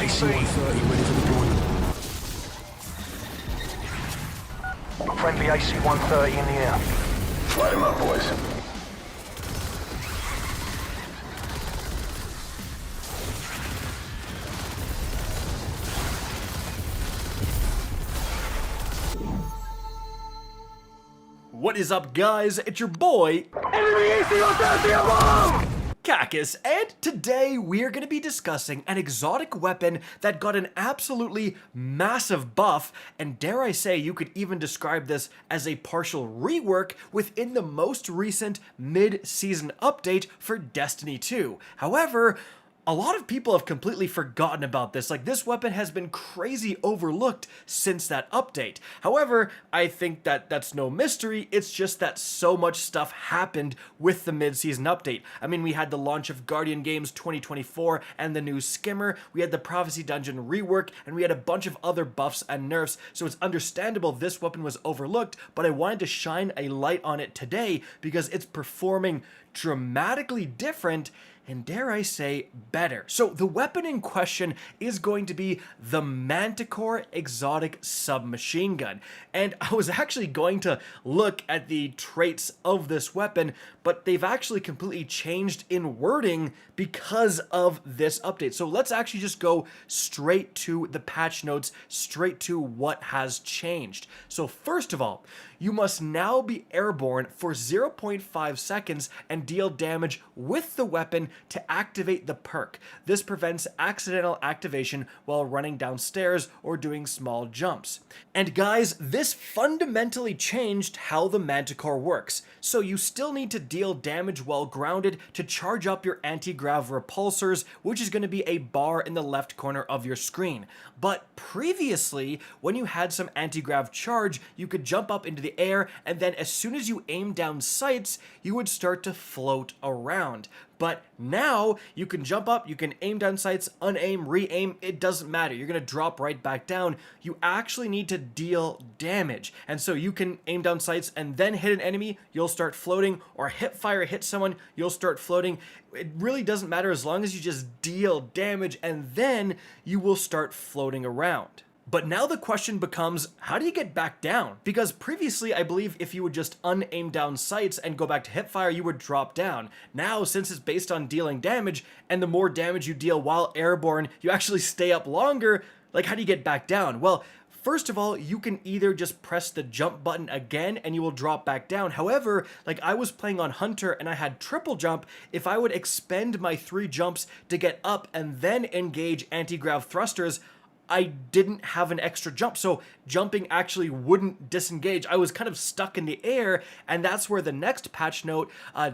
AC-130 ready for deployment. Friendly AC-130 in the air. Light him up, boys. What is up, guys? It's your boy, Enemy AC-130 above! Cacus, and today we are going to be discussing an exotic weapon that got an absolutely massive buff, and dare I say you could even describe this as a partial rework within the most recent mid-season update for Destiny 2. However, a lot of people have completely forgotten about this. Like, this weapon has been crazy overlooked since that update. However, I think that that's no mystery. It's just that so much stuff happened with the mid-season update. I mean, we had the launch of Guardian Games 2024 and the new Skimmer. We had the Prophecy Dungeon rework, and we had a bunch of other buffs and nerfs. So it's understandable this weapon was overlooked, but I wanted to shine a light on it today because it's performing dramatically different and dare I say, better. So the weapon in question is going to be the Manticore Exotic Submachine Gun. And I was actually going to look at the traits of this weapon, but they've actually completely changed in wording because of this update. So let's actually just go straight to the patch notes, straight to what has changed. So first of all, you must now be airborne for 0.5 seconds and deal damage with the weapon to activate the perk. This prevents accidental activation while running downstairs or doing small jumps. And guys, this fundamentally changed how the Manticore works. So you still need to deal damage while grounded to charge up your anti-grav repulsors, which is going to be a bar in the left corner of your screen. But previously, when you had some anti-grav charge, you could jump up into the air, and then as soon as you aim down sights, you would start to float around. But now you can jump up, you can aim down sights, unaim, re-aim, it doesn't matter. You're going to drop right back down. You actually need to deal damage. And so you can aim down sights and then hit an enemy, you'll start floating, or hit fire, hit someone, you'll start floating. It really doesn't matter as long as you just deal damage and then you will start floating around. But now the question becomes, how do you get back down? Because previously, I believe if you would just unaim down sights and go back to hipfire, you would drop down. Now, since it's based on dealing damage, and the more damage you deal while airborne, you actually stay up longer, like how do you get back down? Well, first of all, you can either just press the jump button again and you will drop back down. However, like I was playing on Hunter and I had triple jump, if I would expend my 3 jumps to get up and then engage anti-grav thrusters, I didn't have an extra jump, so jumping actually wouldn't disengage. I was kind of stuck in the air, and that's where the next patch note,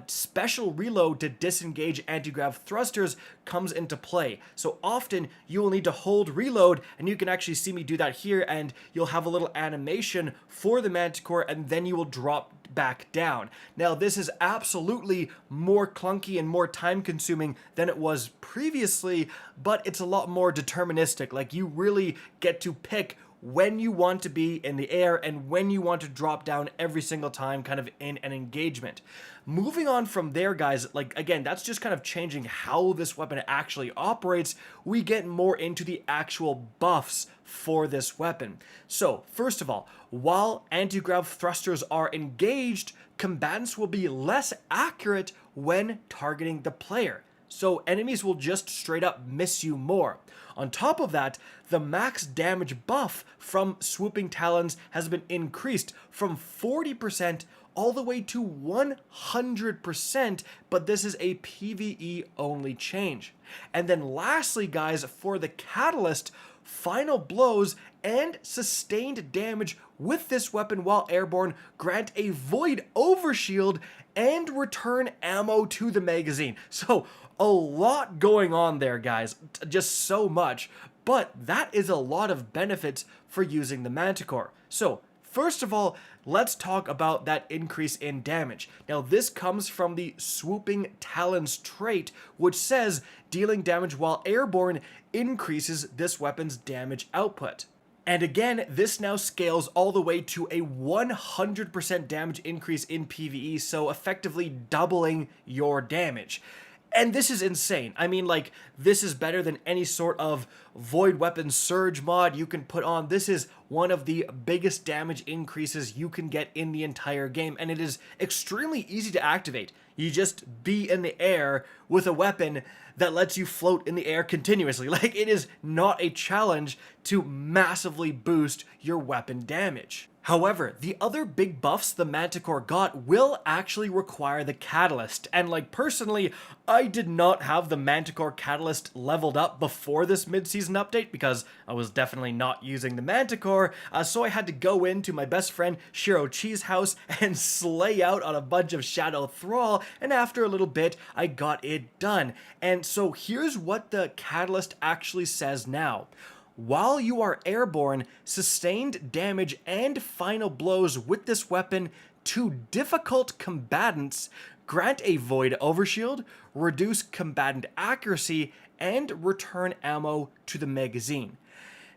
special reload to disengage anti-grav thrusters, comes into play. So often you will need to hold reload, and you can actually see me do that here, and you'll have a little animation for the Manticore, and then you will drop back down. Now, this is absolutely more clunky and more time consuming than it was previously, but it's a lot more deterministic. Like, you really get to pick when you want to be in the air and when you want to drop down every single time kind of in an engagement. Moving on from there, guys, like again, that's just kind of changing how this weapon actually operates. We get more into the actual buffs for this weapon. So, first of all, while anti-grav thrusters are engaged, combatants will be less accurate when targeting the player. So enemies will just straight up miss you more. On top of that, the max damage buff from Swooping Talons has been increased from 40% all the way to 100%, but this is a PvE only change. And then lastly, guys, for the Catalyst, final blows and sustained damage with this weapon while airborne grant a void overshield and return ammo to the magazine. So a lot going on there, guys, just so much, but that is a lot of benefits for using the Manticore. So first of all, let's talk about that increase in damage. Now, this comes from the Swooping Talons trait, which says dealing damage while airborne increases this weapon's damage output. And again, this now scales all the way to a 100% damage increase in PvE, so effectively doubling your damage. And this is insane. I mean, like, this is better than any sort of Void Weapon Surge mod you can put on. This is one of the biggest damage increases you can get in the entire game, and it is extremely easy to activate. You just be in the air with a weapon that lets you float in the air continuously. Like, it is not a challenge to massively boost your weapon damage. However, the other big buffs the Manticore got will actually require the Catalyst, and like personally, I did not have the Manticore Catalyst leveled up before this mid-season update because I was definitely not using the Manticore, so I had to go into my best friend Shiro Chi's house and slay out on a bunch of Shadow Thrall, and after a little bit, I got it done. And so here's what the Catalyst actually says now. While you are airborne, sustained damage and final blows with this weapon to difficult combatants grant a void overshield, reduce combatant accuracy, and return ammo to the magazine.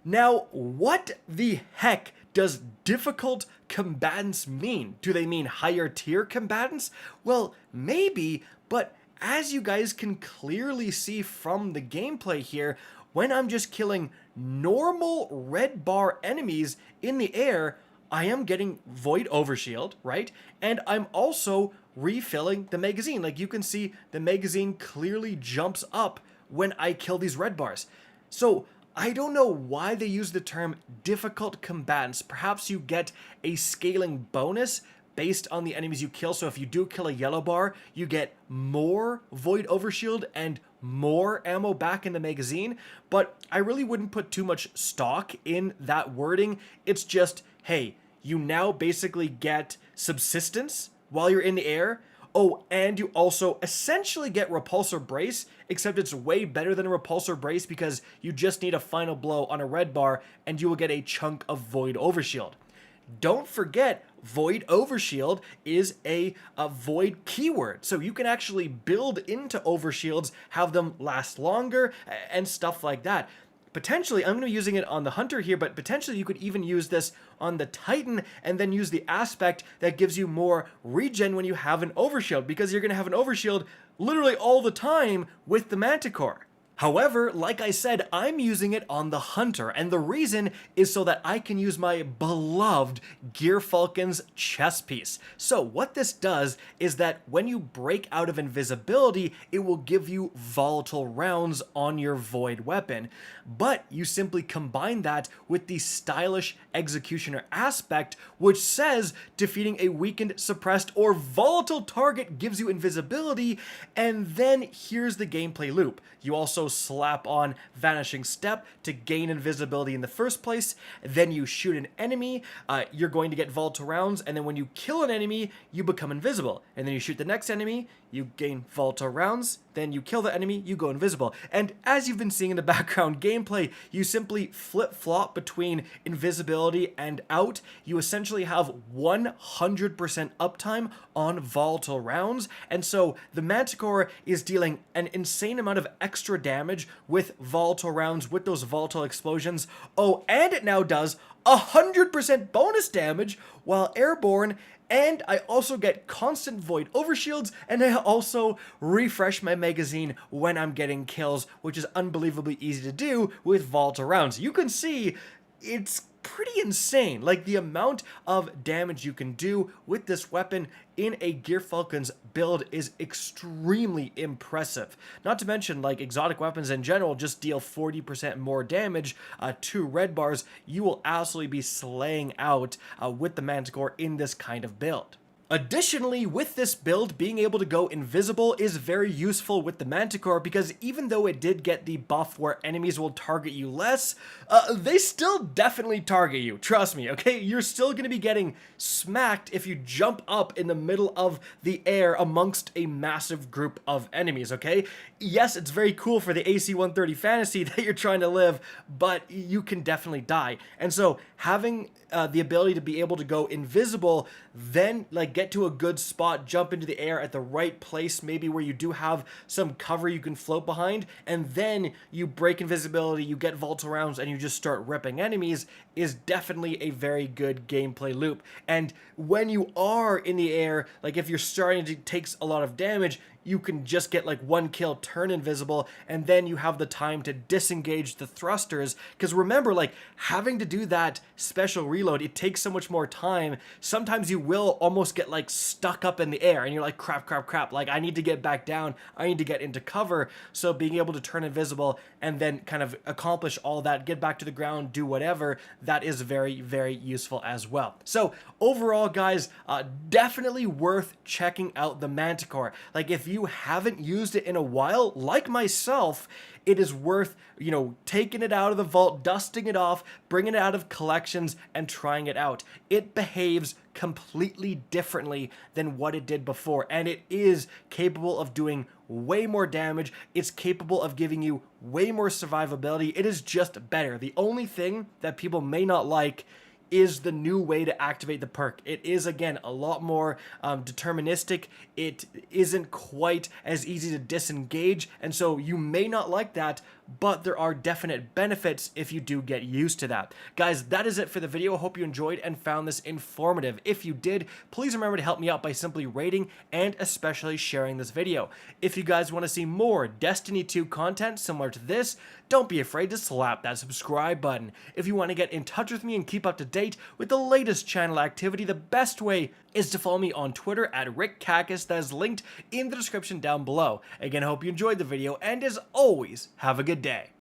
Now, what the heck does difficult combatants mean? Do they mean higher tier combatants? Well, maybe, but as you guys can clearly see from the gameplay here, when I'm just killing normal red bar enemies in the air, I am getting Void Overshield, right? And I'm also refilling the magazine. Like you can see, the magazine clearly jumps up when I kill these red bars. So I don't know why they use the term difficult combatants. Perhaps you get a scaling bonus based on the enemies you kill. So if you do kill a yellow bar, you get more Void Overshield and more ammo back in the magazine. But I really wouldn't put too much stock in that wording. It's just, hey, you now basically get subsistence while you're in the air. Oh, and you also essentially get Repulsor Brace, except it's way better than a Repulsor Brace because you just need a final blow on a red bar and you will get a chunk of Void Overshield. Don't forget, Void Overshield is a Void keyword, so you can actually build into Overshields, have them last longer, and stuff like that. Potentially, I'm going to be using it on the Hunter here, but potentially you could even use this on the Titan and then use the aspect that gives you more regen when you have an Overshield, because you're going to have an Overshield literally all the time with the Manticore. However, like I said, I'm using it on the Hunter, and the reason is so that I can use my beloved Gearfalcon's chest piece. So what this does is that when you break out of invisibility, it will give you volatile rounds on your Void weapon, but you simply combine that with the stylish Executioner aspect, which says defeating a weakened, suppressed, or volatile target gives you invisibility, and then here's the gameplay loop. You also slap on Vanishing Step to gain invisibility in the first place, then you shoot an enemy, you're going to get volatile rounds, and then when you kill an enemy, you become invisible, and then you shoot the next enemy, you gain volatile rounds, then you kill the enemy, you go invisible. And as you've been seeing in the background gameplay, you simply flip-flop between invisibility and out. You essentially have 100% uptime on volatile rounds, and so the Manticore is dealing an insane amount of extra damage with volatile rounds, with those volatile explosions. Oh, and it now does 100% bonus damage while airborne, and I also get constant Void Overshields, and I also refresh my magazine when I'm getting kills, which is unbelievably easy to do with volatile rounds. You can see it's pretty insane, like the amount of damage you can do with this weapon in a Gearfalcon's build is extremely impressive. Not to mention, like, exotic weapons in general just deal 40% more damage to red bars. You will absolutely be slaying out with the Manticore in this kind of build. Additionally, with this build, being able to go invisible is very useful with the Manticore because even though it did get the buff where enemies will target you less, they still definitely target you. Trust me, okay? You're still going to be getting smacked if you jump up in the middle of the air amongst a massive group of enemies, okay? Yes, it's very cool for the AC-130 fantasy that you're trying to live, but you can definitely die. And so having the ability to be able to go invisible, then like get to a good spot, jump into the air at the right place, maybe where you do have some cover you can float behind, and then you break invisibility, you get volatile rounds, and you just start ripping enemies, is definitely a very good gameplay loop. And when you are in the air, like if you're starting to take a lot of damage, you can just get like one kill, turn invisible, and then you have the time to disengage the thrusters. Because remember, like, having to do that special reload, it takes so much more time. Sometimes you will almost get like stuck up in the air and you're like, crap, like I need to get back down, I need to get into cover. So being able to turn invisible and then kind of accomplish all that, get back to the ground, do whatever, that is very, very useful as well. So overall, guys, definitely worth checking out the Manticore. Like, if you haven't used it in a while, like myself, it is worth, you know, taking it out of the vault, dusting it off, bringing it out of collections, and trying it out. It behaves completely differently than what it did before, and it is capable of doing way more damage. It's capable of giving you way more survivability. It is just better. The only thing that people may not like is the new way to activate the perk. It is, again, a lot more deterministic. It isn't quite as easy to disengage, and so you may not like that, but there are definite benefits if you do get used to that. Guys, that is it for the video. I hope you enjoyed and found this informative. If you did, please remember to help me out by simply rating and especially sharing this video. If you guys want to see more Destiny 2 content similar to this, don't be afraid to slap that subscribe button. If you want to get in touch with me and keep up to date with the latest channel activity, the best way is to follow me on Twitter at RickCacus. That is linked in the description down below. Again, I hope you enjoyed the video, and as always, have a good day.